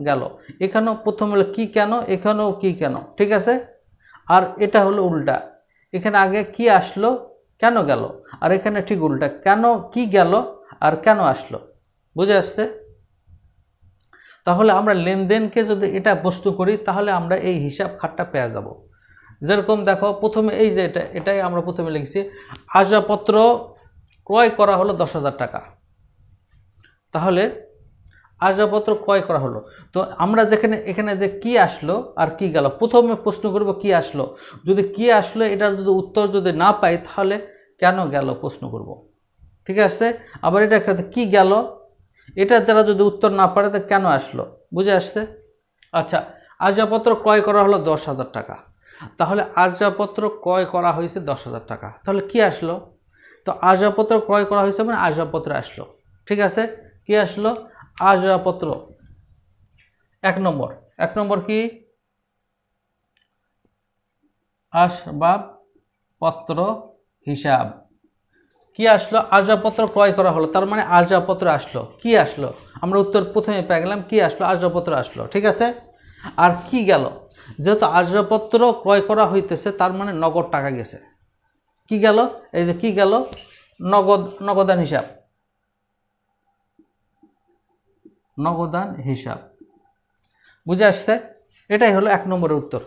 গেল, এখানেও প্রথম হলো কি কেন, এখানেও কি কেন, ঠিক আছে। আর এটা হলো উল্টা, এখানে আগে কি আসলো কেন গেল, আর এখানে ঠিক উল্টা, কেন কি গেল আর কেন আসলো। বুঝে আসছে? তাহলে আমরা লেনদেনকে যদি এটা বস্তু করি তাহলে আমরা এই হিসাব খাতটা পেয়ে যাব। যেরকম দেখো প্রথমে এই যে এটাই আমরা প্রথমে লিখছি, আসবাবপত্র ক্রয় করা হলো 10,000 টাকা। তাহলে আসবাবপত্র ক্রয় করা হলো, তো আমরা যেখানে এখানে যে কি আসলো আর কি গেল, প্রথমে প্রশ্ন করব কি আসলো। যদি কি আসলো এটার যদি উত্তর যদি না পাই তাহলে কেন গেল প্রশ্ন করব, ঠিক আছে। আবার এটা কি গেল, এটা যারা যদি উত্তর না পারে তো কেন আসলো। বুঝে আসছে? আচ্ছা, আসবাবপত্র ক্রয় করা হলো 10,000 টাকা। তাহলে আসবাবপত্র ক্রয় করা হয়েছে 10,000 টাকা, তাহলে কি আসলো, তো আসবাবপত্র ক্রয় করা হয়েছে মানে আসবাবপত্র আসলো, ঠিক আছে। কি আসলো? আসবাবপত্র। এক নম্বর কি, আসবাবপত্র হিসাব। কি আসলো? আসবাবপত্র ক্রয় করা হলো, তার মানে আসবাবপত্র আসলো। কি আসলো? আমরা উত্তর প্রথমে পেয়ে গেলাম, কি আসলো? আসবাবপত্র আসলো, ঠিক আছে। আর কি গেল? যেহেতু আসবাবপত্র ক্রয় করা হইতেছে তার মানে নগদ টাকা গেছে। কি গেল? এই যে কি গেল, নগদান হিসাব, নগদান হিসাব। বুঝে আসছে? এটাই হলো 1 নম্বরের উত্তর।